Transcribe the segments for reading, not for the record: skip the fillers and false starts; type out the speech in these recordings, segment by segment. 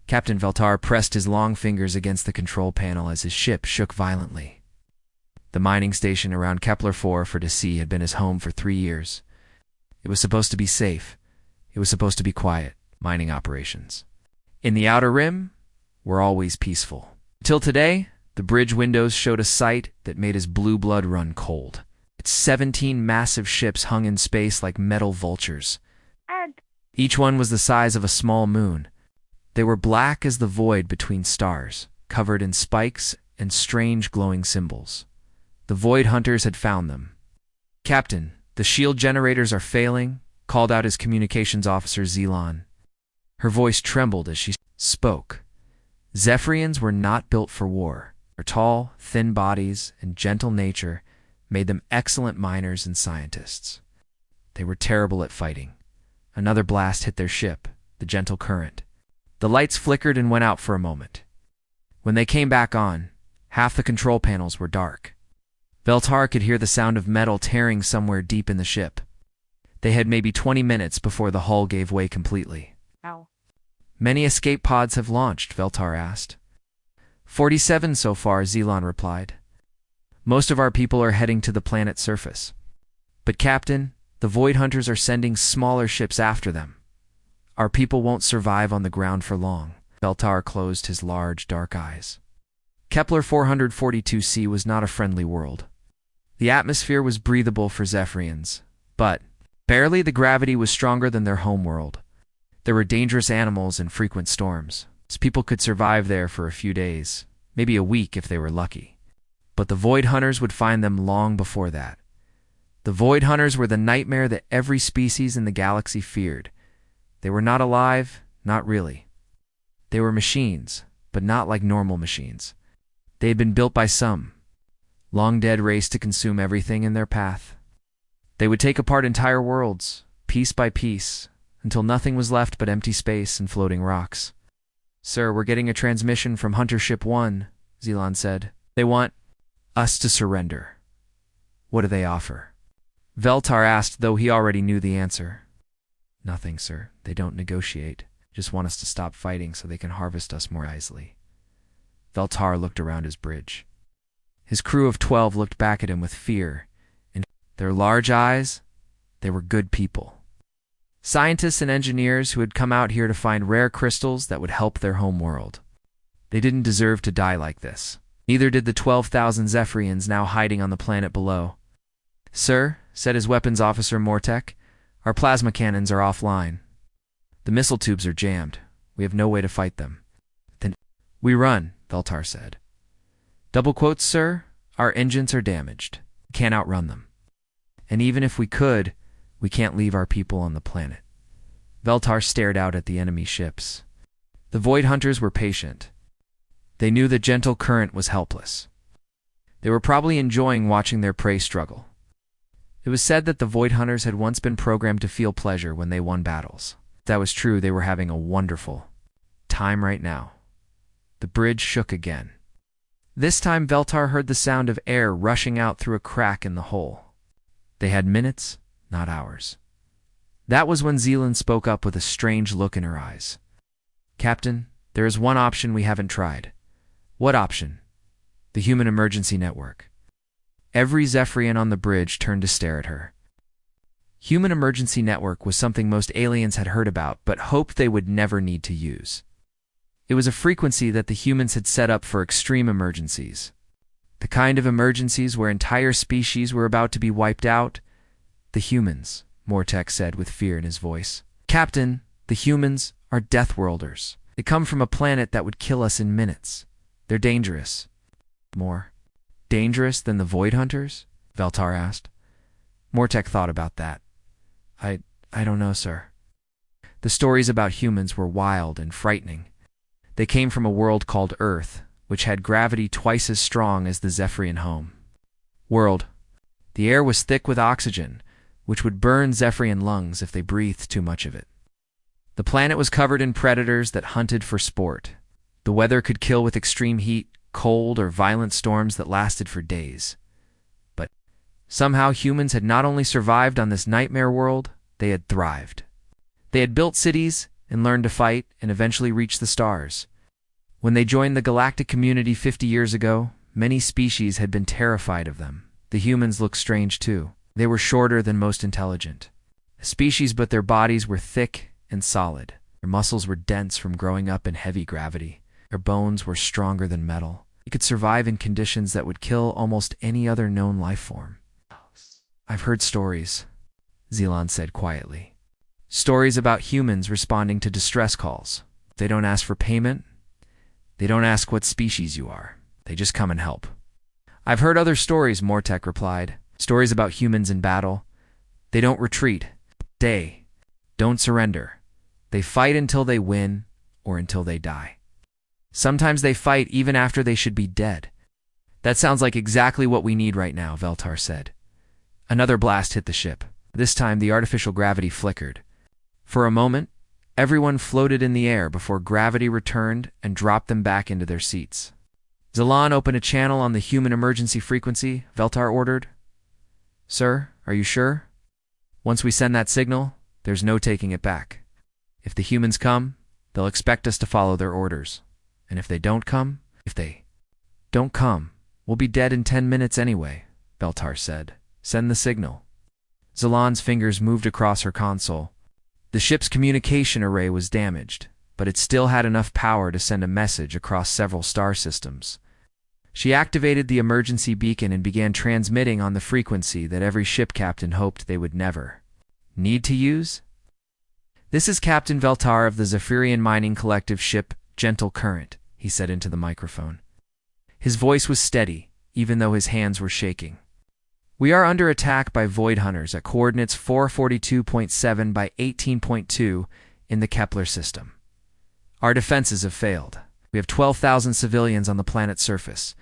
Captain Veltar pressed his long fingers against the control panel as his ship shook violently. The mining station around Kepler-4 for Sea had been his home for 3 years. It was supposed to be safe. It was supposed to be quiet, mining operations. In the outer rim, were always peaceful. Until today, the bridge windows showed a sight that made his blue blood run cold. Its 17 massive ships hung in space like metal vultures. Each one was the size of a small moon. They were black as the void between stars, covered in spikes and strange glowing symbols. The Void Hunters had found them. "Captain, the shield generators are failing," called out his communications officer Zealon. Her voice trembled as she spoke. Zephyrians were not built for war. Their tall, thin bodies and gentle nature made them excellent miners and scientists. They were terrible at fighting. Another blast hit their ship, the Gentle Current. The lights flickered and went out for a moment. When they came back on, half the control panels were dark. Veltar could hear the sound of metal tearing somewhere deep in the ship. They had maybe 20 minutes before the hull gave way completely. Ow. "Many escape pods have launched?" Veltar asked. 47 so far, Zealon replied. "Most of our people are heading to the planet's surface. But Captain, the Void Hunters are sending smaller ships after them. Our people won't survive on the ground for long." Veltar closed his large, dark eyes. Kepler 442c was not a friendly world. The atmosphere was breathable for Zephyrians, but barely. The gravity was stronger than their homeworld. There were dangerous animals and frequent storms. People could survive there for a few days, maybe a week if they were lucky. But the Void Hunters would find them long before that. The Void Hunters were the nightmare that every species in the galaxy feared. They were not alive, not really. They were machines, but not like normal machines. They had been built by some long-dead race to consume everything in their path. They would take apart entire worlds, piece by piece, until nothing was left but empty space and floating rocks. "Sir, we're getting a transmission from Hunter Ship 1, Zealon said. "They want us to surrender." "What do they offer?" Veltar asked, though he already knew the answer. "Nothing, sir. They don't negotiate. Just want us to stop fighting so they can harvest us more easily." Veltar looked around his bridge. His crew of 12 looked back at him with fear. In their large eyes, they were good people. Scientists and engineers who had come out here to find rare crystals that would help their home world. They didn't deserve to die like this. Neither did the 12,000 Zephyrians now hiding on the planet below. "Sir," said his weapons officer Mortek, "our plasma cannons are offline. The missile tubes are jammed. We have no way to fight them." "Then we run," Veltar said. "Double quotes, sir. Our engines are damaged. We can't outrun them. And even if we could, we can't leave our people on the planet." Veltar stared out at the enemy ships. The Void Hunters were patient. They knew the Gentle Current was helpless. They were probably enjoying watching their prey struggle. It was said that the Void Hunters had once been programmed to feel pleasure when they won battles. If that was true, they were having a wonderful time right now. The bridge shook again. This time Veltar heard the sound of air rushing out through a crack in the hull. They had minutes, not hours. That was when Zealon spoke up with a strange look in her eyes. "Captain, there is one option we haven't tried." "What option?" "The human emergency network." Every Zephyrian on the bridge turned to stare at her. Human emergency network was something most aliens had heard about, but hoped they would never need to use. It was a frequency that the humans had set up for extreme emergencies. The kind of emergencies where entire species were about to be wiped out. "The humans," Mortek said with fear in his voice. "Captain, the humans are Deathworlders. They come from a planet that would kill us in minutes. They're dangerous." "More dangerous than the Void Hunters?" Veltar asked. Mortek thought about that. I don't know, sir." The stories about humans were wild and frightening. They came from a world called Earth, which had gravity twice as strong as the Zephyrian home world. The air was thick with oxygen, which would burn Zephyrian lungs if they breathed too much of it. The planet was covered in predators that hunted for sport. The weather could kill with extreme heat, cold, or violent storms that lasted for days. But somehow humans had not only survived on this nightmare world, they had thrived. They had built cities, and learn to fight and eventually reach the stars. When they joined the galactic community 50 years ago, many species had been terrified of them. The humans looked strange too. They were shorter than most intelligent species, but their bodies were thick and solid. Their muscles were dense from growing up in heavy gravity. Their bones were stronger than metal. They could survive in conditions that would kill almost any other known life form. "I've heard stories," Zealon said quietly. "Stories about humans responding to distress calls. They don't ask for payment. They don't ask what species you are. They just come and help." "I've heard other stories," Mortek replied. "Stories about humans in battle. They don't retreat. They don't surrender. They fight until they win or until they die. Sometimes they fight even after they should be dead." "That sounds like exactly what we need right now," Veltar said. Another blast hit the ship. This time the artificial gravity flickered. For a moment, everyone floated in the air before gravity returned and dropped them back into their seats. "Zealon, open a channel on the human emergency frequency," Veltar ordered. "Sir, are you sure? Once we send that signal, there's no taking it back. If the humans come, they'll expect us to follow their orders. And if they don't come, we'll be dead in 10 minutes anyway," Veltar said. "Send the signal." Zealon's fingers moved across her console. The ship's communication array was damaged, but it still had enough power to send a message across several star systems. She activated the emergency beacon and began transmitting on the frequency that every ship captain hoped they would never need to use. "This is Captain Veltar of the Zephyrian mining collective ship Gentle Current," he said into the microphone. His voice was steady, even though his hands were shaking. "We are under attack by Void Hunters at coordinates 442.7 by 18.2 in the Kepler system. Our defenses have failed. We have 12,000 civilians on the planet's surface.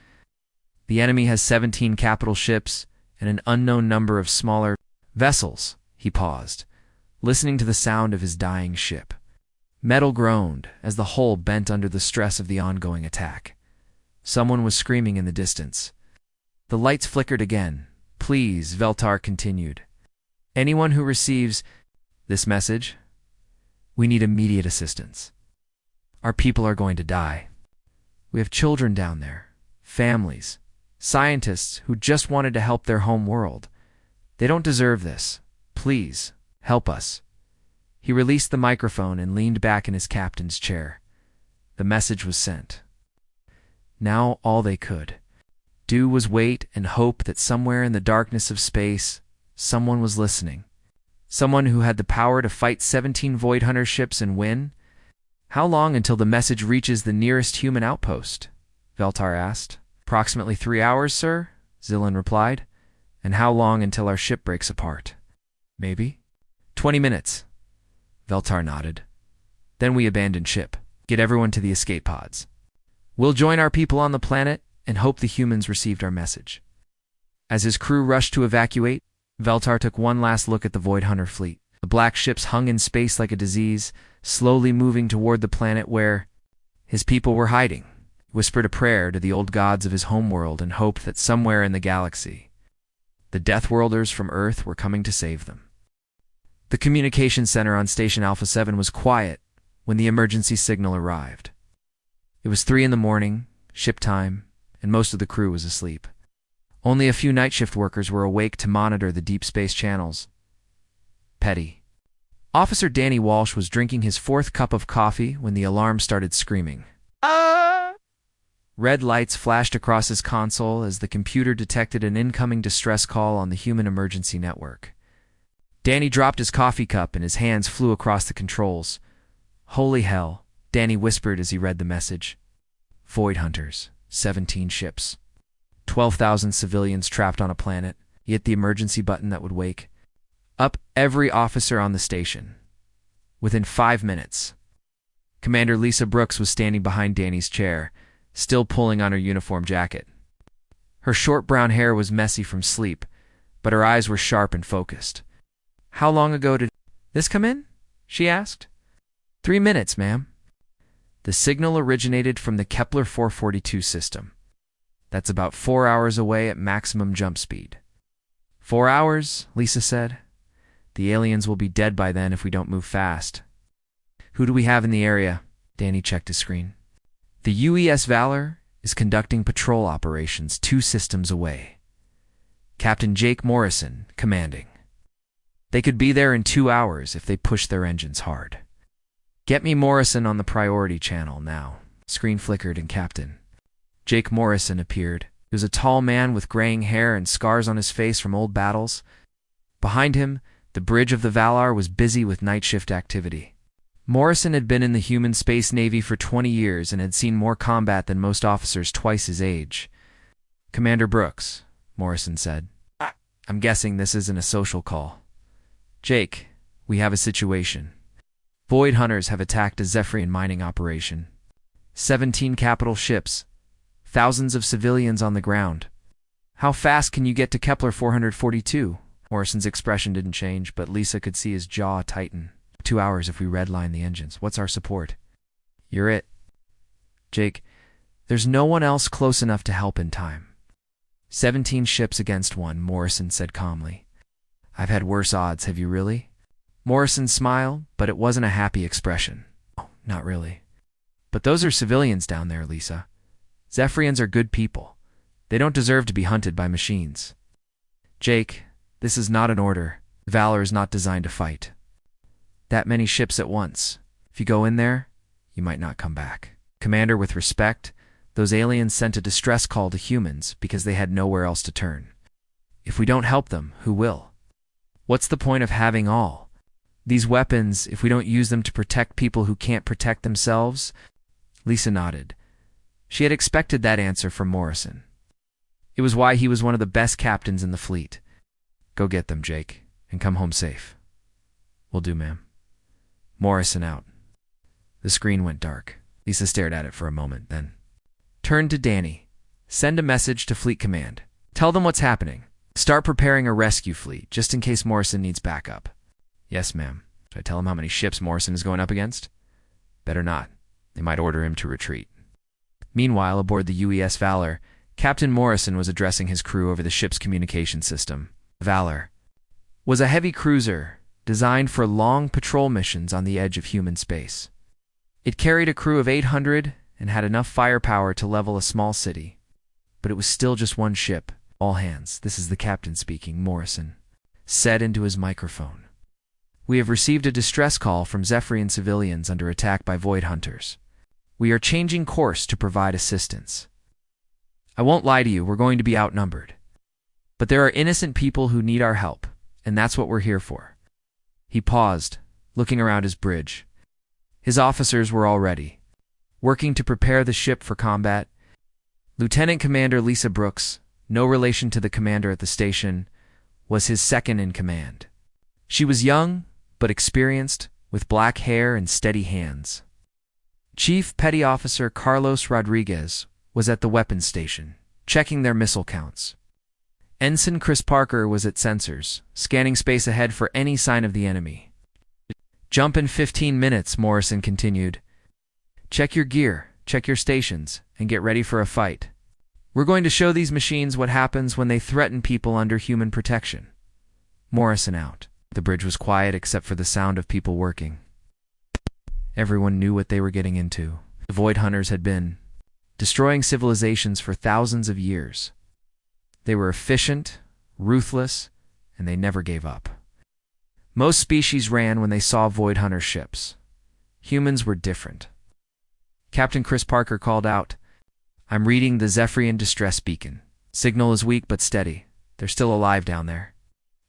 The enemy has 17 capital ships and an unknown number of smaller vessels." He paused, listening to the sound of his dying ship. Metal groaned as the hull bent under the stress of the ongoing attack. Someone was screaming in the distance. The lights flickered again. "Please," Veltar continued. "Anyone who receives this message, we need immediate assistance. Our people are going to die. We have children down there, families, scientists who just wanted to help their home world. They don't deserve this. Please, help us." He released the microphone and leaned back in his captain's chair. The message was sent. Now all they could do was wait and hope that somewhere in the darkness of space, someone was listening. Someone who had the power to fight 17 Void Hunter ships and win. "How long until the message reaches the nearest human outpost?" Veltar asked. "Approximately 3 hours, sir," Zealon replied. "And how long until our ship breaks apart?" "Maybe 20 minutes. Veltar nodded. "Then we abandon ship. Get everyone to the escape pods. We'll join our people on the planet and hope the humans received our message." As his crew rushed to evacuate, Veltar took one last look at the Void Hunter fleet. The black ships hung in space like a disease, slowly moving toward the planet where his people were hiding. He whispered a prayer to the old gods of his homeworld and hoped that somewhere in the galaxy, the Deathworlders from Earth were coming to save them. The communication center on Station Alpha 7 was quiet when the emergency signal arrived. It was 3 a.m, ship time, and most of the crew was asleep. Only a few night shift workers were awake to monitor the deep space channels. Petty. Officer Danny Walsh was drinking his 4th cup of coffee when the alarm started screaming. Red lights flashed across his console as the computer detected an incoming distress call on the human emergency network. Danny dropped his coffee cup and his hands flew across the controls. "Holy hell," Danny whispered as he read the message. "Void Hunters, 17 ships. 12,000 civilians trapped on a planet." He hit the emergency button that would wake up every officer on the station. Within 5 minutes, Commander Lisa Brooks was standing behind Danny's chair, still pulling on her uniform jacket. Her short brown hair was messy from sleep, but her eyes were sharp and focused. "How long ago did this come in?" she asked. 3 minutes, ma'am. The signal originated from the Kepler 442 system. That's about 4 hours away at maximum jump speed. 4 hours, Lisa said. The aliens will be dead by then if we don't move fast. Who do we have in the area? Danny checked his screen. The UES Valor is conducting patrol operations 2 systems away. Captain Jake Morrison, commanding. They could be there in 2 hours if they push their engines hard. Get me Morrison on the priority channel now. Screen flickered and Captain Jake Morrison appeared. He was a tall man with graying hair and scars on his face from old battles. Behind him, the bridge of the Valar was busy with night shift activity. Morrison had been in the human space navy for 20 years and had seen more combat than most officers twice his age. Commander Brooks, Morrison said. I'm guessing this isn't a social call. Jake, we have a situation. Void hunters have attacked a Zephyrian mining operation. 17 capital ships. Thousands of civilians on the ground. How fast can you get to Kepler 442? Morrison's expression didn't change, but Lisa could see his jaw tighten. 2 hours if we redline the engines. What's our support? You're it. Jake, there's no one else close enough to help in time. 17 ships against 1, Morrison said calmly. I've had worse odds, have you really? Morrison smiled, but it wasn't a happy expression. Oh, not really. But those are civilians down there, Lisa. Zephyrians are good people. They don't deserve to be hunted by machines. Jake, this is not an order. Valor is not designed to fight. That many ships at once. If you go in there, you might not come back. Commander, with respect, those aliens sent a distress call to humans because they had nowhere else to turn. If we don't help them, who will? What's the point of having all these weapons if we don't use them to protect people who can't protect themselves? Lisa nodded. She had expected that answer from Morrison. It was why he was one of the best captains in the fleet. Go get them, Jake, and come home safe. Will do, ma'am. Morrison out. The screen went dark. Lisa stared at it for a moment, then turned to Danny. Send a message to Fleet Command. Tell them what's happening. Start preparing a rescue fleet, just in case Morrison needs backup. Yes, ma'am. Should I tell him how many ships Morrison is going up against? Better not. They might order him to retreat. Meanwhile, aboard the UES Valor, Captain Morrison was addressing his crew over the ship's communication system. Valor was a heavy cruiser designed for long patrol missions on the edge of human space. It carried a crew of 800 and had enough firepower to level a small city. But it was still just one ship. All hands, this is the captain speaking, Morrison said into his microphone. We have received a distress call from Zephyrian civilians under attack by Void Hunters. We are changing course to provide assistance. I won't lie to you, we're going to be outnumbered. But there are innocent people who need our help, and that's what we're here for. He paused, looking around his bridge. His officers were all ready, working to prepare the ship for combat. Lieutenant Commander Lisa Brooks, no relation to the commander at the station, was his second in command. She was young, but experienced, with black hair and steady hands. Chief Petty Officer Carlos Rodriguez was at the weapons station, checking their missile counts. Ensign Chris Parker was at sensors, scanning space ahead for any sign of the enemy. Jump in 15 minutes, Morrison continued. Check your gear, check your stations, and get ready for a fight. We're going to show these machines what happens when they threaten people under human protection. Morrison out. The bridge was quiet except for the sound of people working. Everyone knew what they were getting into. The Void Hunters had been destroying civilizations for thousands of years. They were efficient, ruthless, and they never gave up. Most species ran when they saw Void Hunter ships. Humans were different. Captain Chris Parker called out, I'm reading the Zephyrian distress beacon. Signal is weak but steady. They're still alive down there.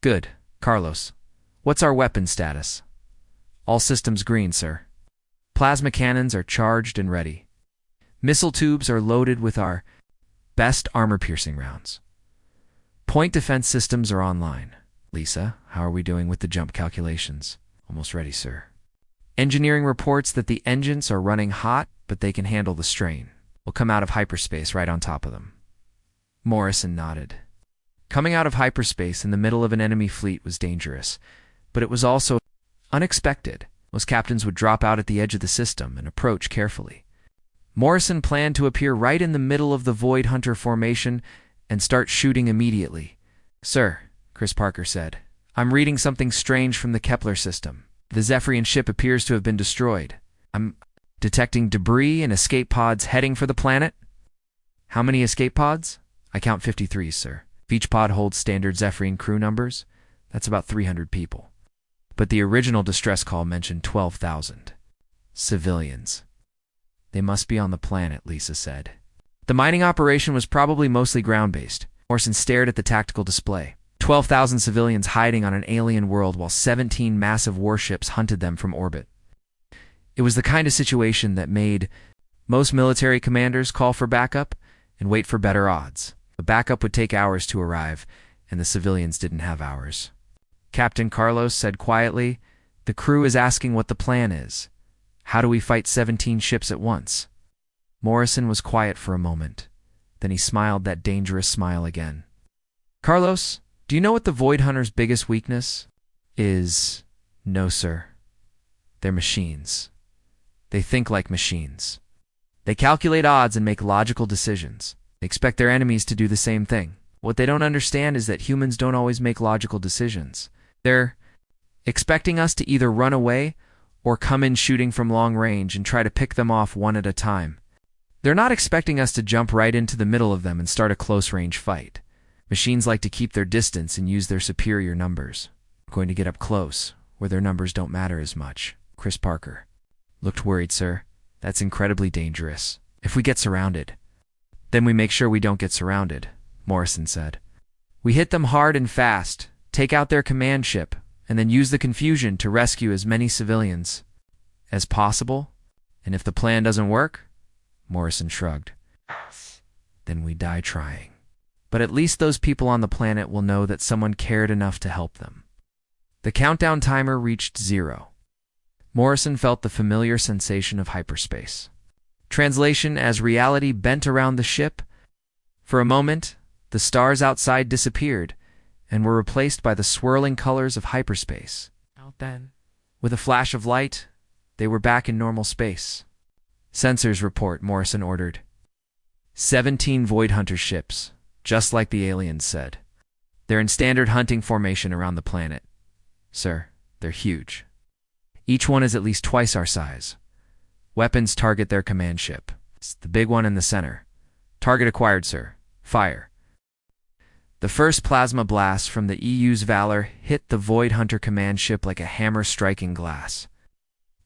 Good. Carlos, what's our weapon status? All systems green, sir. Plasma cannons are charged and ready. Missile tubes are loaded with our best armor-piercing rounds. Point defense systems are online. Lisa, how are we doing with the jump calculations? Almost ready, sir. Engineering reports that the engines are running hot, but they can handle the strain. We'll come out of hyperspace right on top of them. Morrison nodded. Coming out of hyperspace in the middle of an enemy fleet was dangerous, but it was also unexpected. Most captains would drop out at the edge of the system and approach carefully. Morrison planned to appear right in the middle of the Void Hunter formation and start shooting immediately. Sir, Chris Parker said, I'm reading something strange from the Kepler system. The Zephyrian ship appears to have been destroyed. I'm detecting debris and escape pods heading for the planet. How many escape pods? I count 53, sir. If each pod holds standard Zephyrian crew numbers, that's about 300 people. But the original distress call mentioned 12,000. Civilians. They must be on the planet, Lisa said. The mining operation was probably mostly ground-based. Morrison stared at the tactical display. 12,000 civilians hiding on an alien world while 17 massive warships hunted them from orbit. It was the kind of situation that made most military commanders call for backup and wait for better odds. The backup would take hours to arrive, and the civilians didn't have hours. Captain Carlos said quietly, "The crew is asking what the plan is. How do we fight 17 ships at once?" Morrison was quiet for a moment. Then he smiled that dangerous smile again. "Carlos, do you know what the Void Hunter's biggest weakness is?" "No, sir. They're machines. They think like machines. They calculate odds and make logical decisions. They expect their enemies to do the same thing. What they don't understand is that humans don't always make logical decisions. They're expecting us to either run away or come in shooting from long range and try to pick them off one at a time. They're not expecting us to jump right into the middle of them and start a close-range fight. Machines like to keep their distance and use their superior numbers. I'm going to get up close, where their numbers don't matter as much." Chris Parker looked worried, "Sir. That's incredibly dangerous. If we get surrounded." "Then we make sure we don't get surrounded," Morrison said. "We hit them hard and fast, take out their command ship, and then use the confusion to rescue as many civilians as possible. And if the plan doesn't work," Morrison shrugged, "then we die trying. But at least those people on the planet will know that someone cared enough to help them." The countdown timer reached 0. Morrison felt the familiar sensation of hyperspace. Translation: as reality bent around the ship, for a moment, the stars outside disappeared and were replaced by the swirling colors of hyperspace. Then, with a flash of light, they were back in normal space. "Sensors report," Morrison ordered. 17 Void Hunter ships, just like the aliens said. "They're in standard hunting formation around the planet. Sir, they're huge. Each one is at least twice our size. Weapons target their command ship. It's the big one in the center. Target acquired, sir. Fire." The first plasma blast from the EU's Valor hit the Void Hunter command ship like a hammer striking glass.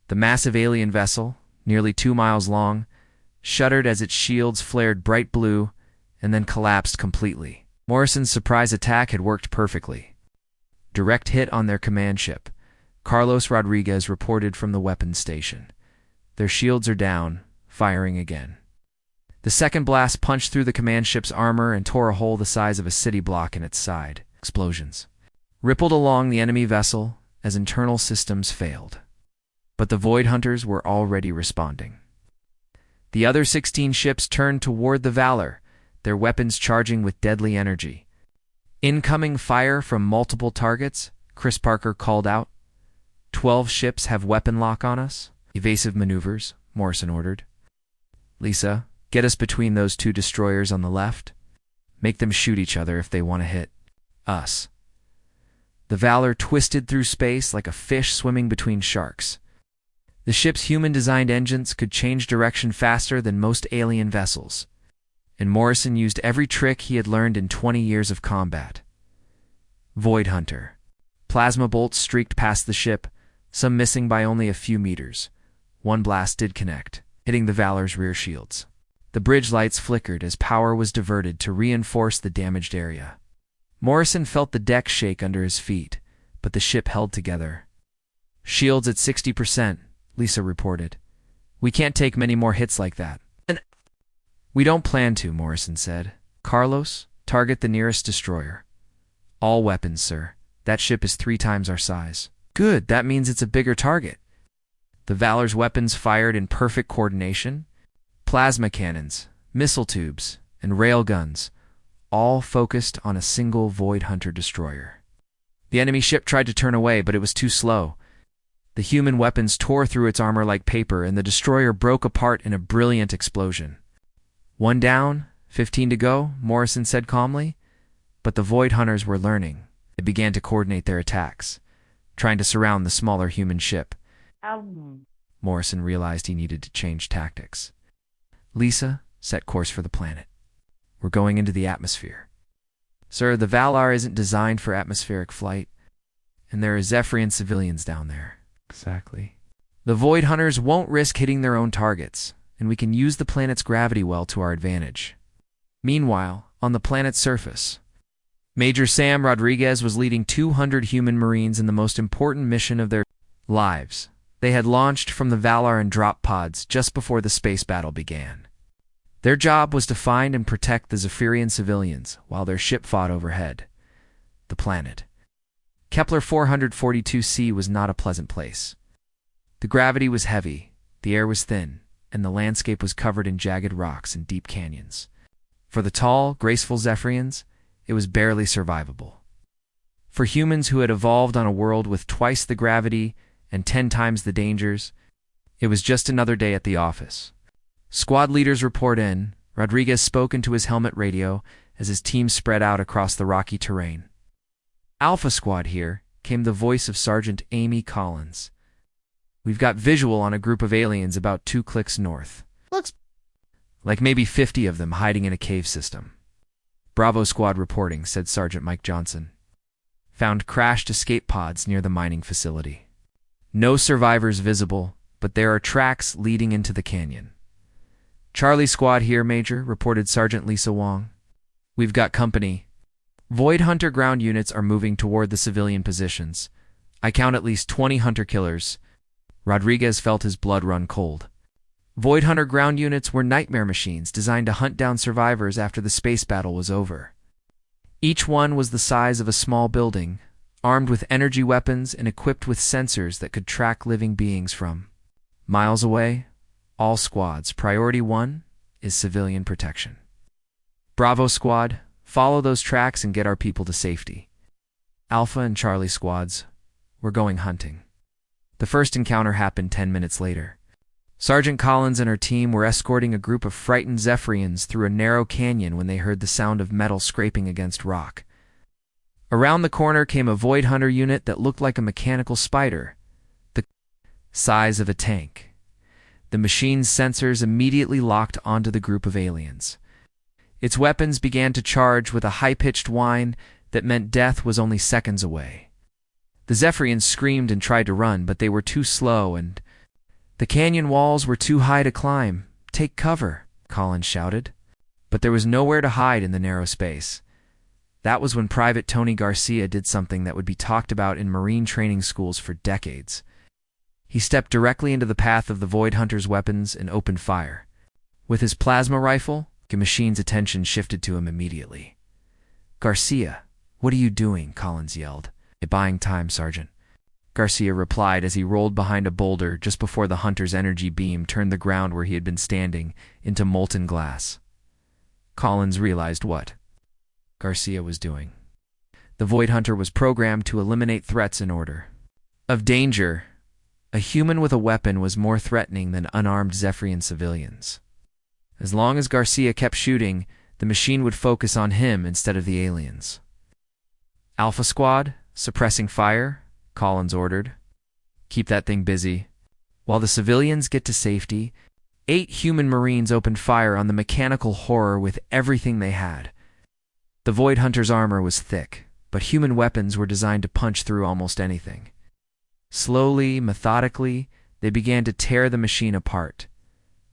The massive alien vessel, nearly 2 miles long, shuddered as its shields flared bright blue and then collapsed completely. Morrison's surprise attack had worked perfectly. Direct hit on their command ship. Carlos Rodriguez reported from the weapons station. "Their shields are down, firing again." The second blast punched through the command ship's armor and tore a hole the size of a city block in its side. Explosions rippled along the enemy vessel as internal systems failed. But the Void Hunters were already responding. The other 16 ships turned toward the Valor, their weapons charging with deadly energy. "Incoming fire from multiple targets," Chris Parker called out. 12 ships have weapon lock on us." "Evasive maneuvers," Morrison ordered. "Lisa, get us between those 2 destroyers on the left. Make them shoot each other if they want to hit us." The Valor twisted through space like a fish swimming between sharks. The ship's human-designed engines could change direction faster than most alien vessels, and Morrison used every trick he had learned in 20 years of combat. Void Hunter. Plasma bolts streaked past the ship, some missing by only a few meters. One blast did connect, hitting the Valor's rear shields. The bridge lights flickered as power was diverted to reinforce the damaged area. Morrison felt the deck shake under his feet, but the ship held together. "Shields at 60%, Lisa reported. "We can't take many more hits like that." "We don't plan to," Morrison said. "Carlos, target the nearest destroyer." "All weapons, sir. That ship is 3 times our size." "Good, that means it's a bigger target." The Valor's weapons fired in perfect coordination. Plasma cannons, missile tubes, and rail guns, all focused on a single Void Hunter destroyer. The enemy ship tried to turn away, but it was too slow. The human weapons tore through its armor like paper, and the destroyer broke apart in a brilliant explosion. "1 down, 15 to go," Morrison said calmly. But the Void Hunters were learning. They began to coordinate their attacks. trying to surround the smaller human ship. Um, Morrison realized he needed to change tactics. Lisa, set course for the planet. We're going into the atmosphere. Sir, the Valar isn't designed for atmospheric flight, and there are Zephyrian civilians down there. Exactly. The Void Hunters won't risk hitting their own targets, and we can use the planet's gravity well to our advantage. Meanwhile, on the planet's surface, Major Sam Rodriguez was leading 200 human Marines in the most important mission of their lives. They had launched from the Valar in drop pods just before the space battle began. Their job was to find and protect the Zephyrian civilians while their ship fought overhead. The planet. Kepler 442c was not a pleasant place. The gravity was heavy, the air was thin, and the landscape was covered in jagged rocks and deep canyons. For the tall, graceful Zephyrians, it was barely survivable. For humans who had evolved on a world with twice the gravity and 10 times the dangers, it was just another day at the office. Squad leaders report in. Rodriguez spoke into his helmet radio as his team spread out across the rocky terrain. Alpha Squad here, came the voice of Sergeant Amy Collins. We've got visual on a group of aliens about 2 clicks north. looks Like maybe 50 of them hiding in a cave system. Bravo Squad reporting, said Sergeant Mike Johnson. Found crashed escape pods near the mining facility. No survivors visible, but there are tracks leading into the canyon. Charlie Squad here, Major, reported Sergeant Lisa Wong. We've got company. Void Hunter ground units are moving toward the civilian positions. I count at least 20 hunter-killers. Rodriguez felt his blood run cold. Void Hunter ground units were nightmare machines designed to hunt down survivors after the space battle was over. Each one was the size of a small building, armed with energy weapons and equipped with sensors that could track living beings from miles away. All squads, priority 1 is civilian protection. Bravo Squad, follow those tracks and get our people to safety. Alpha and Charlie Squads, we're going hunting. The first encounter happened 10 minutes later. Sergeant Collins and her team were escorting a group of frightened Zephyrians through a narrow canyon when they heard the sound of metal scraping against rock. Around the corner came a Void Hunter unit that looked like a mechanical spider, the size of a tank. The machine's sensors immediately locked onto the group of aliens. Its weapons began to charge with a high-pitched whine that meant death was only seconds away. The Zephyrians screamed and tried to run, but they were too slow, and the canyon walls were too high to climb. Take cover, Collins shouted. But there was nowhere to hide in the narrow space. That was when Private Tony Garcia did something that would be talked about in Marine training schools for decades. He stepped directly into the path of the Void Hunter's weapons and opened fire. With his plasma rifle, the machine's attention shifted to him immediately. Garcia, what are you doing? Collins yelled. Buying time, Sergeant. Garcia replied as he rolled behind a boulder just before the hunter's energy beam turned the ground where he had been standing into molten glass. Collins realized what Garcia was doing. The Void Hunter was programmed to eliminate threats in order of danger. A human with a weapon was more threatening than unarmed Zephyrian civilians. As long as Garcia kept shooting, the machine would focus on him instead of the aliens. Alpha Squad, suppressing fire, Collins ordered. Keep that thing busy. While the civilians get to safety, 8 human Marines opened fire on the mechanical horror with everything they had. The Void Hunter's armor was thick, but human weapons were designed to punch through almost anything. Slowly, methodically, they began to tear the machine apart.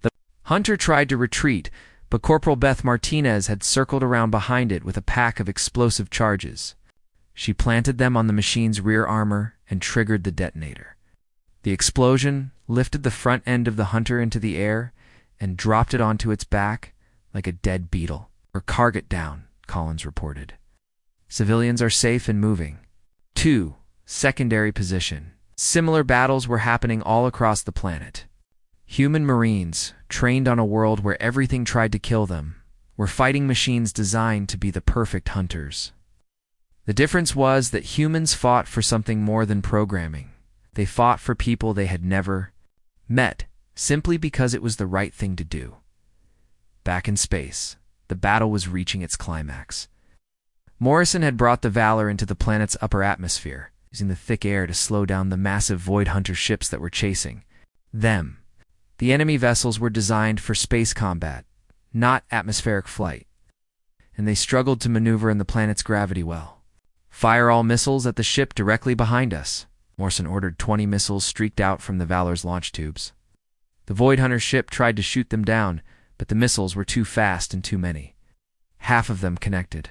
The Hunter tried to retreat, but Corporal Beth Martinez had circled around behind it with a pack of explosive charges. She planted them on the machine's rear armor and triggered the detonator. The explosion lifted the front end of the Hunter into the air and dropped it onto its back like a dead beetle. Or cargot down, Collins reported. Civilians are safe and moving. 2. Secondary position. Similar battles were happening all across the planet. Human Marines, trained on a world where everything tried to kill them, were fighting machines designed to be the perfect hunters. The difference was that humans fought for something more than programming. They fought for people they had never met, simply because it was the right thing to do. Back in space, the battle was reaching its climax. Morrison had brought the Valor into the planet's upper atmosphere, using the thick air to slow down the massive Void Hunter ships that were chasing them. The enemy vessels were designed for space combat, not atmospheric flight, and they struggled to maneuver in the planet's gravity well. "Fire all missiles at the ship directly behind us," Morrison ordered. 20 missiles streaked out from the Valor's launch tubes. The Void Hunter ship tried to shoot them down, but the missiles were too fast and too many. Half of them connected,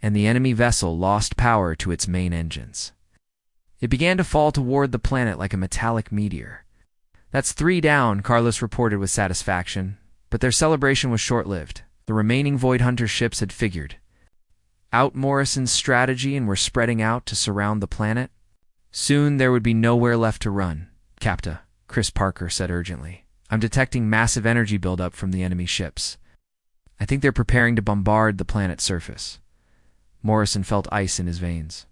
and the enemy vessel lost power to its main engines. It began to fall toward the planet like a metallic meteor. "That's 3 down," Carlos reported with satisfaction, but their celebration was short-lived. The remaining Void Hunter ships had figured out Morrison's strategy and were spreading out to surround the planet. Soon there would be nowhere left to run. "Captain," Chris Parker said urgently, "I'm detecting massive energy buildup from the enemy ships. I think they're preparing to bombard the planet's surface." Morrison felt ice in his veins.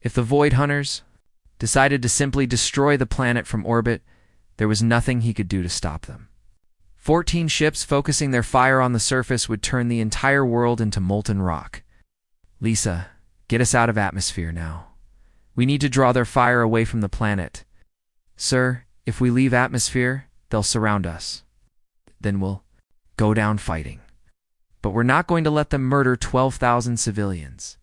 If the Void Hunters decided to simply destroy the planet from orbit, there was nothing he could do to stop them. 14 ships focusing their fire on the surface would turn the entire world into molten rock. "Lisa, get us out of atmosphere now. We need to draw their fire away from the planet." "Sir, if we leave atmosphere, they'll surround us. Then we'll go down fighting. But we're not going to let them murder 12,000 civilians."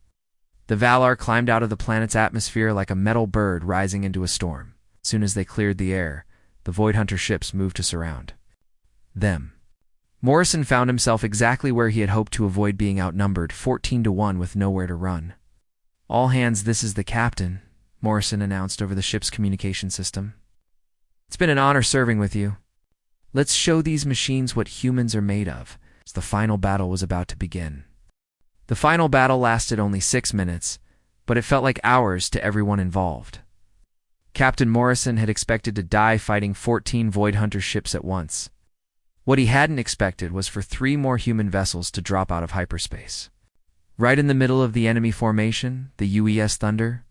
The Valar climbed out of the planet's atmosphere like a metal bird rising into a storm. As soon as they cleared the air, the Void Hunter ships moved to surround them. Morrison found himself exactly where he had hoped to avoid being outnumbered, 14-1 with nowhere to run. "All hands, this is the captain," Morrison announced over the ship's communication system. "It's been an honor serving with you. Let's show these machines what humans are made of." As the final battle was about to begin. The final battle lasted only 6 minutes, but it felt like hours to everyone involved. Captain Morrison had expected to die fighting 14 Void Hunter ships at once. What he hadn't expected was for 3 more human vessels to drop out of hyperspace. Right in the middle of the enemy formation, the UES Thunder,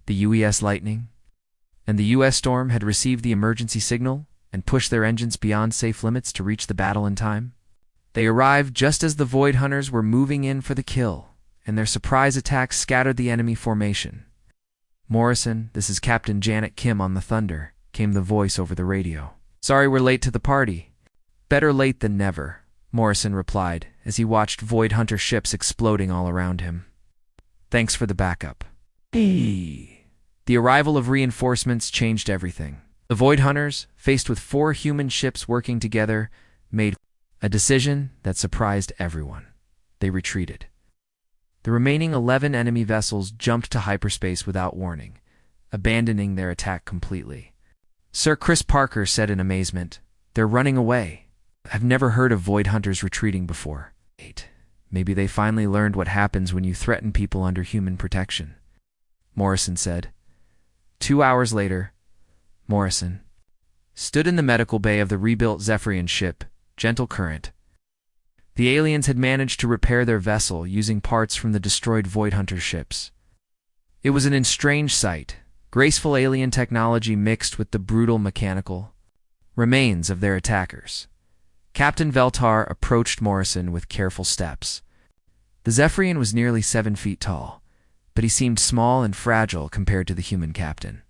the UES Lightning, and the US Storm had received the emergency signal and pushed their engines beyond safe limits to reach the battle in time. They arrived just as the Void Hunters were moving in for the kill, and their surprise attack scattered the enemy formation. "Morrison, this is Captain Janet Kim on the Thunder," came the voice over the radio. "Sorry we're late to the party." "Better late than never," Morrison replied as he watched Void Hunter ships exploding all around him. "Thanks for the backup." The arrival of reinforcements changed everything. The Void Hunters, faced with 4 human ships working together, made a decision that surprised everyone. They retreated. The remaining 11 enemy vessels jumped to hyperspace without warning, abandoning their attack completely. Sir Chris Parker said in amazement, "They're running away. I've never heard of Void Hunters retreating before." "Maybe they finally learned what happens when you threaten people under human protection," Morrison said. 2 hours later, Morrison stood in the medical bay of the rebuilt Zephyrian ship, Gentle Current. The aliens had managed to repair their vessel using parts from the destroyed Void Hunter ships. It was an strange sight, graceful alien technology mixed with the brutal mechanical remains of their attackers. Captain Veltar approached Morrison with careful steps. The Zephyrian was nearly 7 feet tall, but he seemed small and fragile compared to the human captain.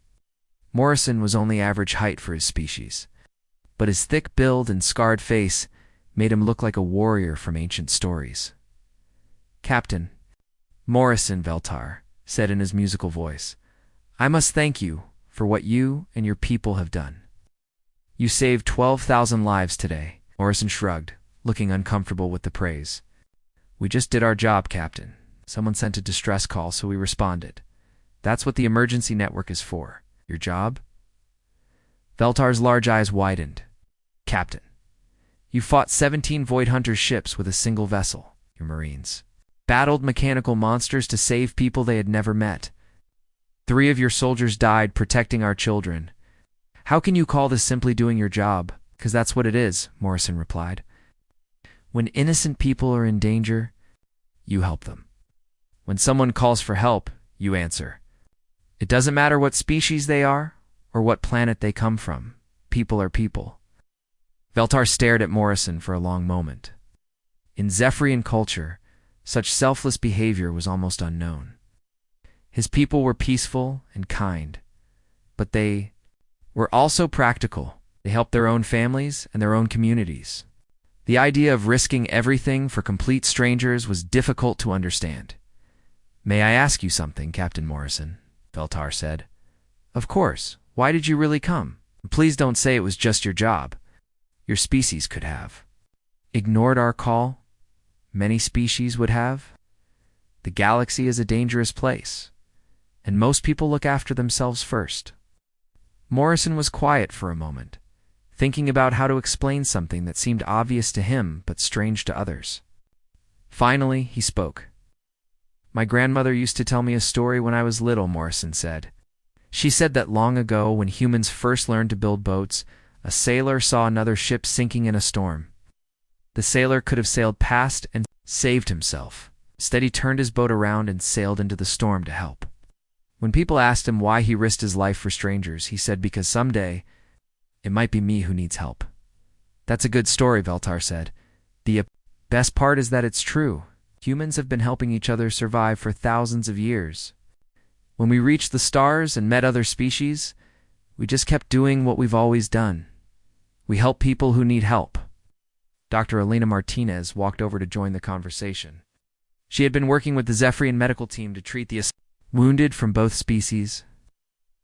Morrison was only average height for his species, but his thick build and scarred face made him look like a warrior from ancient stories. "Captain Morrison," Veltar said in his musical voice, "I must thank you for what you and your people have done. You saved 12,000 lives today." Morrison shrugged, looking uncomfortable with the praise. "We just did our job, Captain. Someone sent a distress call, so we responded. That's what the emergency network is for. Your job?" Veltar's large eyes widened. "Captain, you fought 17 Void Hunter ships with a single vessel. Your Marines battled mechanical monsters to save people they had never met. 3 of your soldiers died protecting our children. How can you call this simply doing your job? Because that's what it is," Morrison replied. "When innocent people are in danger, you help them. When someone calls for help, you answer. It doesn't matter what species they are or what planet they come from. People are people." Veltar stared at Morrison for a long moment. In Zephyrian culture, such selfless behavior was almost unknown. His people were peaceful and kind, but they were also practical. They helped their own families and their own communities. The idea of risking everything for complete strangers was difficult to understand. "May I ask you something, Captain Morrison?" Veltar said. "Of course. Why did you really come? Please don't say it was just your job. Your species could have ignored our call. Many species would have. The galaxy is a dangerous place, and most people look after themselves first." Morrison was quiet for a moment, thinking about how to explain something that seemed obvious to him but strange to others. Finally, he spoke. "My grandmother used to tell me a story when I was little," Morrison said. "She said that long ago, when humans first learned to build boats, a sailor saw another ship sinking in a storm. The sailor could have sailed past and saved himself. Instead, he turned his boat around and sailed into the storm to help. When people asked him why he risked his life for strangers, he said, because someday it might be me who needs help." "That's a good story," Veltar said. "The best part is that it's true. Humans have been helping each other survive for thousands of years. When we reached the stars and met other species, we just kept doing what we've always done. We help people who need help." Dr. Elena Martinez walked over to join the conversation. She had been working with the Zephyrian medical team to treat the wounded from both species.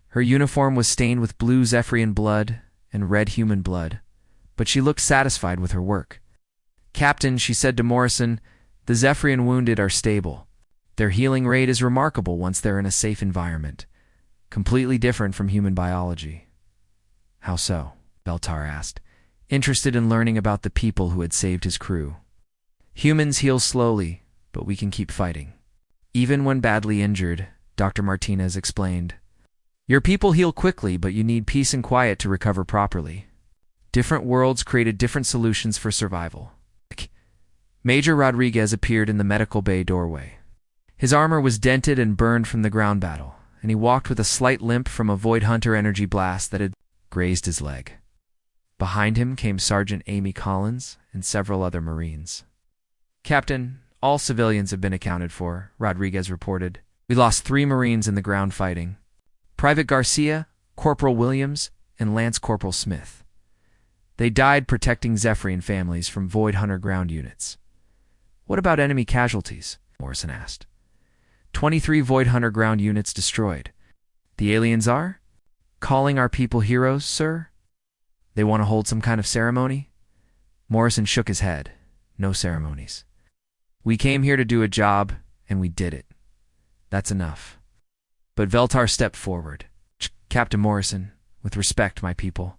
Her uniform was stained with blue Zephyrian blood and red human blood, but she looked satisfied with her work. "Captain," she said to Morrison, "the Zephyrian wounded are stable. Their healing rate is remarkable once they're in a safe environment, completely different from human biology." "How so?" Veltar asked, interested in learning about the people who had saved his crew. "Humans heal slowly, but we can keep fighting. Even when badly injured," Dr. Martinez explained. "Your people heal quickly, but you need peace and quiet to recover properly. Different worlds created different solutions for survival." Major Rodriguez appeared in the medical bay doorway. His armor was dented and burned from the ground battle, and he walked with a slight limp from a Void Hunter energy blast that had grazed his leg. Behind him came Sergeant Amy Collins and several other Marines. "Captain, all civilians have been accounted for," Rodriguez reported. "We lost 3 Marines in the ground fighting: Private Garcia, Corporal Williams, and Lance Corporal Smith. They died protecting Zephyrian families from Void Hunter ground units." "What about enemy casualties?" Morrison asked. 23 Void Hunter ground units destroyed. The aliens are calling our people heroes, sir? They want to hold some kind of ceremony?" Morrison shook his head. "No ceremonies. We came here to do a job, and we did it. That's enough." But Veltar stepped forward. "Captain Morrison, with respect, my people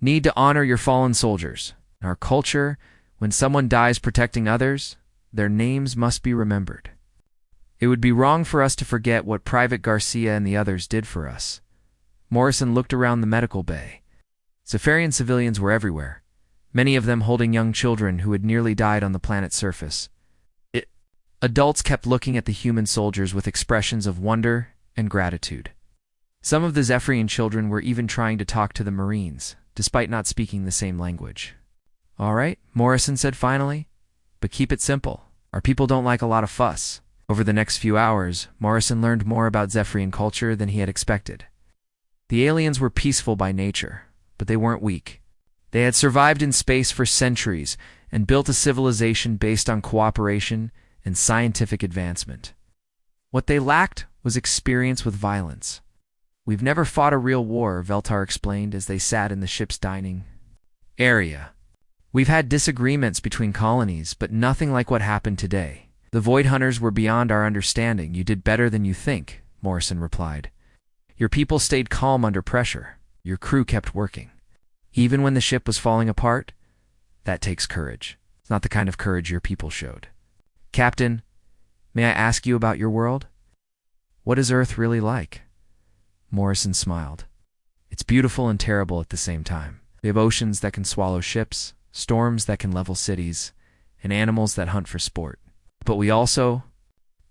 need to honor your fallen soldiers. In our culture, when someone dies protecting others, their names must be remembered. It would be wrong for us to forget what Private Garcia and the others did for us." Morrison looked around the medical bay. Zephyrian civilians were everywhere, many of them holding young children who had nearly died on the planet's surface. Adults kept looking at the human soldiers with expressions of wonder and gratitude. Some of the Zephyrian children were even trying to talk to the Marines, despite not speaking the same language. "All right," Morrison said finally, "but keep it simple. Our people don't like a lot of fuss." Over the next few hours, Morrison learned more about Zephyrian culture than he had expected. The aliens were peaceful by nature, but they weren't weak. They had survived in space for centuries and built a civilization based on cooperation and scientific advancement. What they lacked was experience with violence. "We've never fought a real war," Veltar explained as they sat in the ship's dining area. "We've had disagreements between colonies, but nothing like what happened today. The Void Hunters were beyond our understanding. You did better than you think," Morrison replied. "Your people stayed calm under pressure. Your crew kept working. Even when the ship was falling apart? That takes courage. It's not the kind of courage your people showed. Captain, may I ask you about your world? What is Earth really like?" Morrison smiled. "It's beautiful and terrible at the same time. We have oceans that can swallow ships, storms that can level cities, and animals that hunt for sport. But we also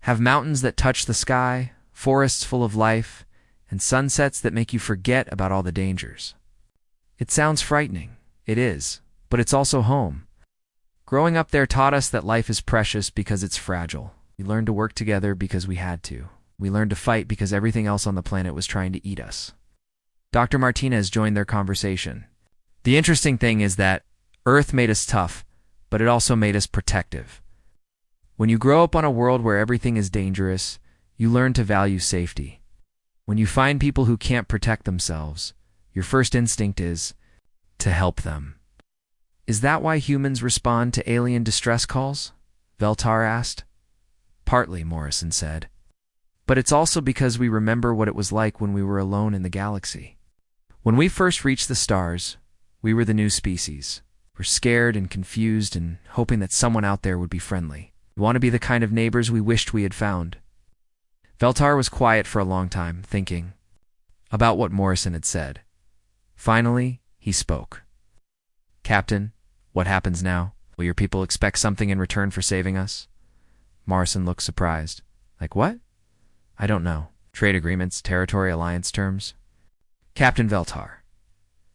have mountains that touch the sky, forests full of life, and sunsets that make you forget about all the dangers. It sounds frightening. It is, but it's also home. Growing up there taught us that life is precious because it's fragile. We learned to work together because we had to. We learned to fight because everything else on the planet was trying to eat us. Dr. Martinez joined their conversation. The interesting thing is that Earth made us tough, but it also made us protective. When you grow up on a world where everything is dangerous, you learn to value safety. When you find people who can't protect themselves, your first instinct is to help them. Is that why humans respond to alien distress calls? Veltar asked. Partly, Morrison said. But it's also because we remember what it was like when we were alone in the galaxy. When we first reached the stars, we were the new species. We're scared and confused and hoping that someone out there would be friendly. We want to be the kind of neighbors we wished we had found. Veltar was quiet for a long time, thinking about what Morrison had said. Finally, he spoke. Captain, what happens now? Will your people expect something in return for saving us? Morrison looked surprised. Like what? I don't know. Trade agreements, territory alliance terms? Captain Veltar,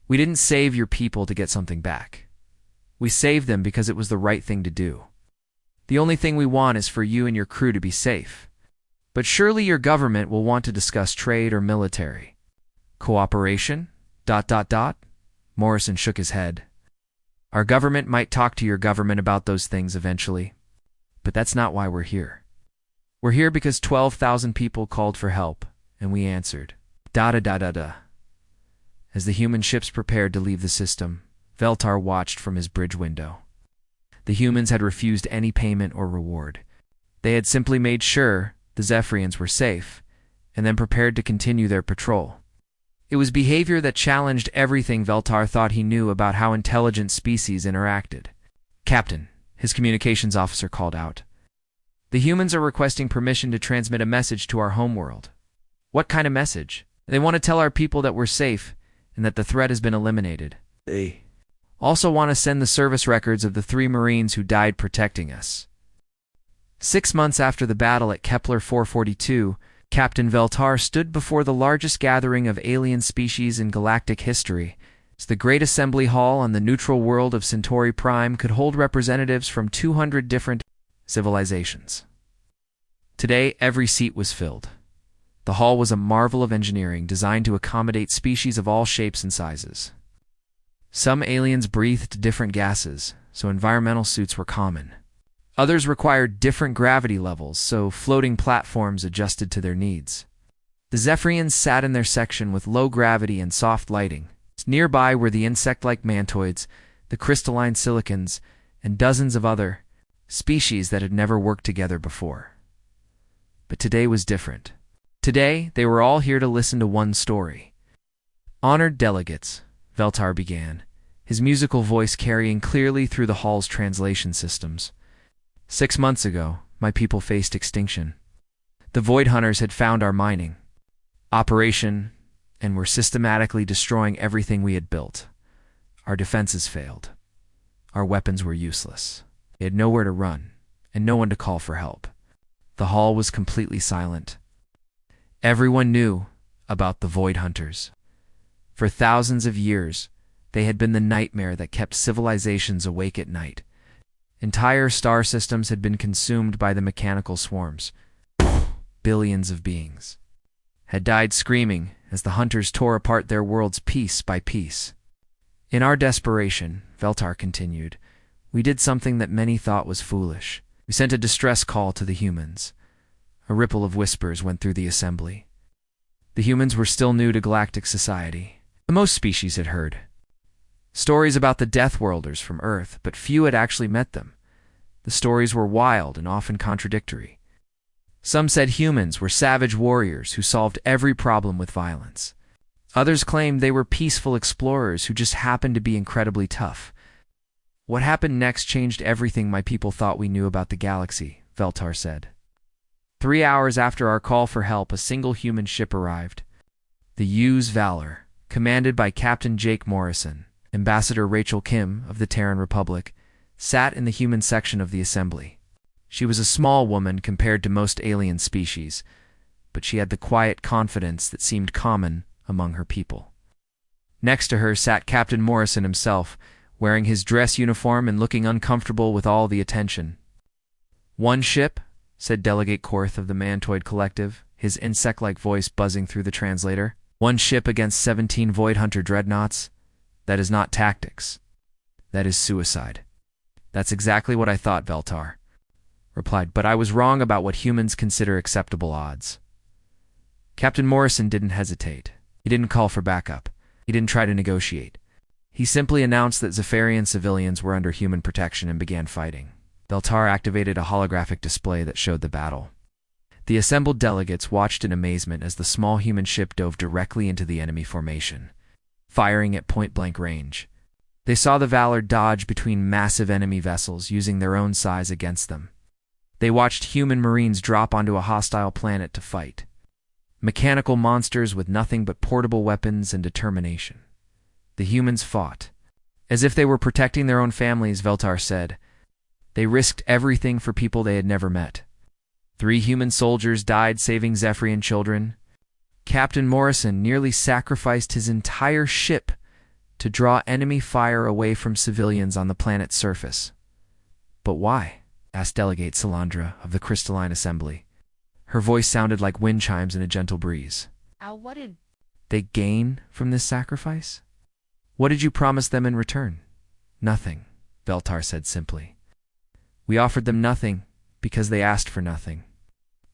we didn't save your people to get something back. We saved them because it was the right thing to do. The only thing we want is for you and your crew to be safe. But surely your government will want to discuss trade or military. Cooperation? ... Morrison shook his head. Our government might talk to your government about those things eventually. But that's not why we're here. We're here because 12,000 people called for help, and we answered. As the human ships prepared to leave the system, Veltar watched from his bridge window. The humans had refused any payment or reward. They had simply made sure the Zephyrians were safe, and then prepared to continue their patrol. It was behavior that challenged everything Veltar thought he knew about how intelligent species interacted. Captain, his communications officer called out. The humans are requesting permission to transmit a message to our homeworld. What kind of message? They want to tell our people that we're safe and that the threat has been eliminated. They also want to send the service records of the 3 Marines who died protecting us. 6 months after the battle at Kepler 442, Captain Veltar stood before the largest gathering of alien species in galactic history. The Great Assembly Hall on the neutral world of Centauri Prime could hold representatives from 200 different civilizations. Today, every seat was filled. The hall was a marvel of engineering designed to accommodate species of all shapes and sizes. Some aliens breathed different gases, so environmental suits were common. Others required different gravity levels, so floating platforms adjusted to their needs. The Zephyrians sat in their section with low gravity and soft lighting. Nearby were the insect-like mantoids, the crystalline silicons, and dozens of other species that had never worked together before. But today was different. Today, they were all here to listen to one story. Honored delegates, Veltar began, his musical voice carrying clearly through the hall's translation systems. 6 months ago, my people faced extinction. The Void Hunters had found our mining operation and were systematically destroying everything we had built. Our defenses failed. Our weapons were useless. They had nowhere to run, and no one to call for help. The hall was completely silent. Everyone knew about the Void Hunters. For thousands of years, they had been the nightmare that kept civilizations awake at night. Entire star systems had been consumed by the mechanical swarms. Billions of beings had died screaming as the hunters tore apart their worlds piece by piece. In our desperation, Veltar continued, we did something that many thought was foolish. We sent a distress call to the humans. A ripple of whispers went through the assembly. The humans were still new to galactic society. Most species had heard stories about the Deathworlders from Earth, but few had actually met them. The stories were wild and often contradictory. Some said humans were savage warriors who solved every problem with violence. Others claimed they were peaceful explorers who just happened to be incredibly tough. What happened next changed everything my people thought we knew about the galaxy, Veltar said. 3 hours after our call for help, a single human ship arrived. The U's Valor, commanded by Captain Jake Morrison. Ambassador Rachel Kim of the Terran Republic, sat in the human section of the assembly. She was a small woman compared to most alien species, but she had the quiet confidence that seemed common among her people. Next to her sat Captain Morrison himself, wearing his dress uniform and looking uncomfortable with all the attention. One ship, said Delegate Korth of the Mantoid Collective, his insect-like voice buzzing through the translator. One ship against 17 Void Hunter dreadnoughts? That is not tactics. That is suicide. That's exactly what I thought, Veltar replied, but I was wrong about what humans consider acceptable odds. Captain Morrison didn't hesitate. He didn't call for backup. He didn't try to negotiate. He simply announced that Zephyrian civilians were under human protection and began fighting. Veltar activated a holographic display that showed the battle. The assembled delegates watched in amazement as the small human ship dove directly into the enemy formation, firing at point-blank range. They saw the Valor dodge between massive enemy vessels using their own size against them. They watched human marines drop onto a hostile planet to fight. Mechanical monsters with nothing but portable weapons and determination. The humans fought. As if they were protecting their own families, Veltar said. They risked everything for people they had never met. 3 human soldiers died saving Zephyrian children. Captain Morrison nearly sacrificed his entire ship to draw enemy fire away from civilians on the planet's surface. But why? Asked Delegate Salandra of the Crystalline Assembly. Her voice sounded like wind chimes in a gentle breeze. What did they gain from this sacrifice? What did you promise them in return? Nothing, Veltar said simply. We offered them nothing because they asked for nothing.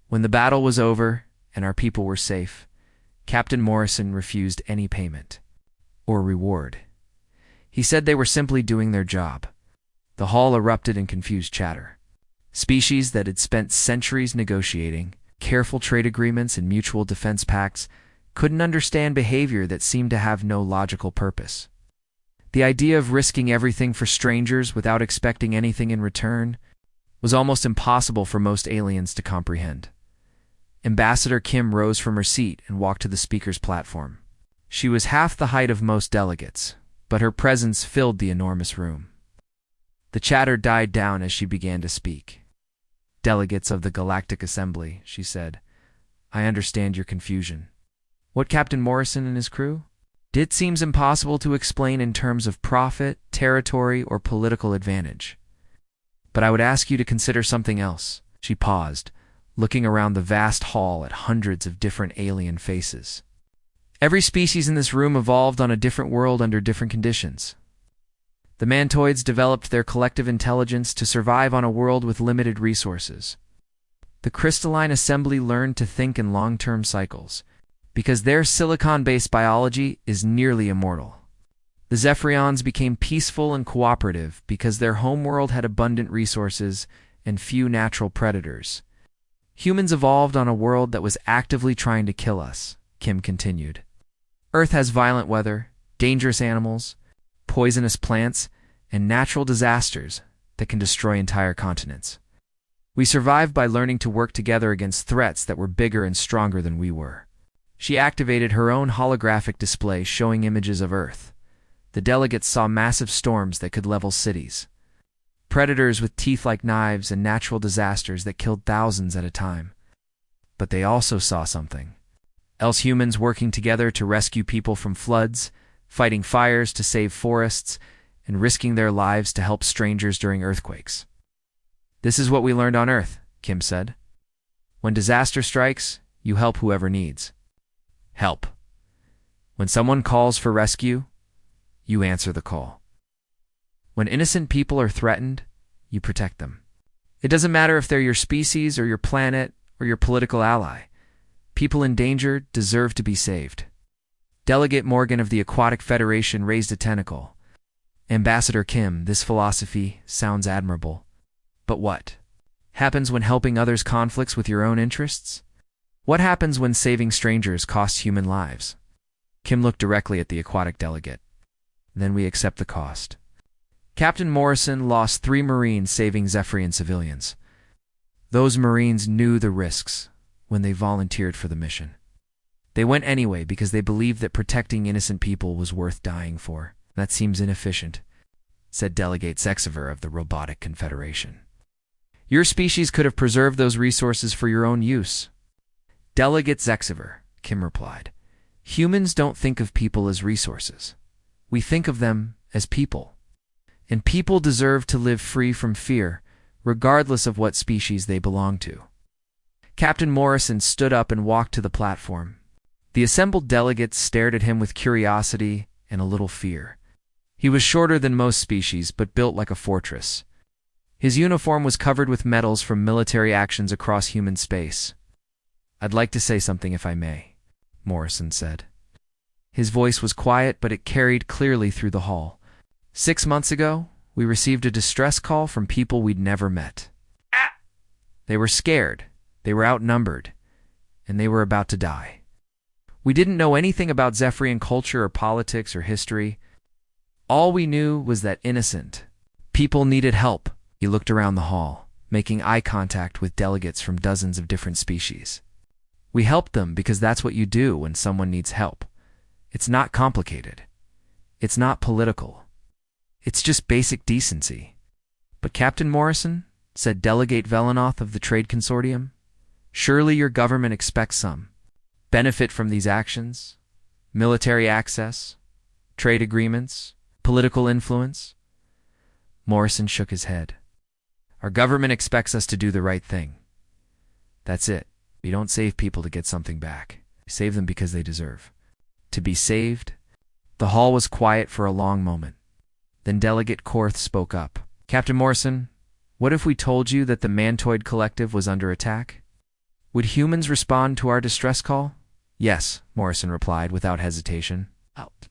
When the battle was over and our people were safe, Captain Morrison refused any payment or reward. He said they were simply doing their job. The hall erupted in confused chatter. Species that had spent centuries negotiating careful trade agreements and mutual defense pacts couldn't understand behavior that seemed to have no logical purpose. The idea of risking everything for strangers without expecting anything in return was almost impossible for most aliens to comprehend. Ambassador Kim rose from her seat and walked to the speaker's platform. She was half the height of most delegates, but her presence filled the enormous room. The chatter died down as she began to speak. Delegates of the Galactic Assembly, she said, I understand your confusion. What Captain Morrison and his crew? It seems impossible to explain in terms of profit, territory, or political advantage. But I would ask you to consider something else. She paused, looking around the vast hall at hundreds of different alien faces. Every species in this room evolved on a different world under different conditions. The Mantoids developed their collective intelligence to survive on a world with limited resources. The Crystalline Assembly learned to think in long-term cycles, because their silicon-based biology is nearly immortal. The Zephyrians became peaceful and cooperative because their homeworld had abundant resources and few natural predators. Humans evolved on a world that was actively trying to kill us, Kim continued. Earth has violent weather, dangerous animals, poisonous plants, and natural disasters that can destroy entire continents. We survived by learning to work together against threats that were bigger and stronger than we were. She activated her own holographic display showing images of Earth. The delegates saw massive storms that could level cities, predators with teeth like knives, and natural disasters that killed thousands at a time. But they also saw something else: humans working together to rescue people from floods, fighting fires to save forests, and risking their lives to help strangers during earthquakes. This is what we learned on Earth, Kim said. When disaster strikes, you help whoever needs help. When someone calls for rescue, you answer the call. When innocent people are threatened, you protect them. It doesn't matter if they're your species or your planet or your political ally. People in danger deserve to be saved. Delegate Morgan of the Aquatic Federation raised a tentacle. Ambassador Kim, this philosophy sounds admirable. But what happens when helping others conflicts with your own interests? What happens when saving strangers costs human lives? Kim looked directly at the aquatic delegate. Then we accept the cost. Captain Morrison lost 3 Marines saving Zephyrian civilians. Those Marines knew the risks when they volunteered for the mission. They went anyway because they believed that protecting innocent people was worth dying for. That seems inefficient, said Delegate Sexiver of the Robotic Confederation. Your species could have preserved those resources for your own use. Delegate Sexiver, Kim replied. Humans don't think of people as resources. We think of them as people. And people deserve to live free from fear, regardless of what species they belong to. Captain Morrison stood up and walked to the platform. The assembled delegates stared at him with curiosity and a little fear. He was shorter than most species, but built like a fortress. His uniform was covered with medals from military actions across human space. "I'd like to say something if I may," Morrison said. His voice was quiet, but it carried clearly through the hall. 6 months ago, we received a distress call from people we'd never met. They were scared, they were outnumbered, and they were about to die. We didn't know anything about Zephyrian culture or politics or history. All we knew was that innocent people needed help. He looked around the hall, making eye contact with delegates from dozens of different species. We helped them because that's what you do when someone needs help. It's not complicated. It's not political. It's just basic decency. "But Captain Morrison," said Delegate Velanoth of the Trade Consortium, "surely your government expects some benefit from these actions? Military access? Trade agreements? Political influence?" Morrison shook his head. "Our government expects us to do the right thing. That's it. We don't save people to get something back. We save them because they deserve to be saved." The hall was quiet for a long moment. Then Delegate Korth spoke up. "Captain Morrison, what if we told you that the Mantoid Collective was under attack? Would humans respond to our distress call?" "Yes," Morrison replied without hesitation. "Out."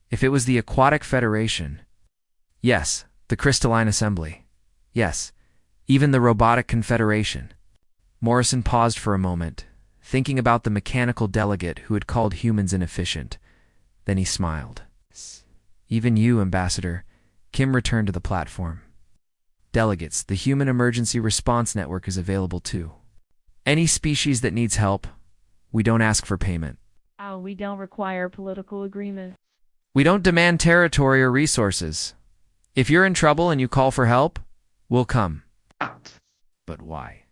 "If it was the Aquatic Federation?" "Yes." "The Crystalline Assembly?" "Yes." "Even the Robotic Confederation?" Morrison paused for a moment, thinking about the mechanical delegate who had called humans inefficient. Then he smiled. "Even you, Ambassador." Kim returned to the platform. "Delegates, the Human Emergency Response Network is available too. Any species that needs help, we don't ask for payment. We don't require political agreements. We don't demand territory or resources. If you're in trouble and you call for help, we'll come." "But why?"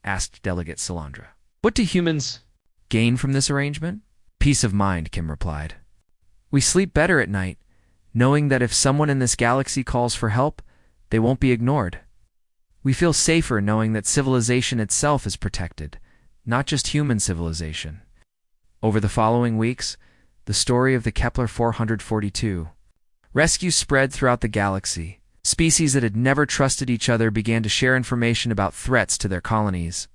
asked Delegate Salandra. What do humans "Gain from this arrangement?" "Peace of mind," Kim replied. "We sleep better at night, knowing that if someone in this galaxy calls for help, they won't be ignored. We feel safer knowing that civilization itself is protected, not just human civilization." Over the following weeks, the story of the Kepler 442 rescue spread throughout the galaxy. Species that had never trusted each other began to share information about threats to their colonies.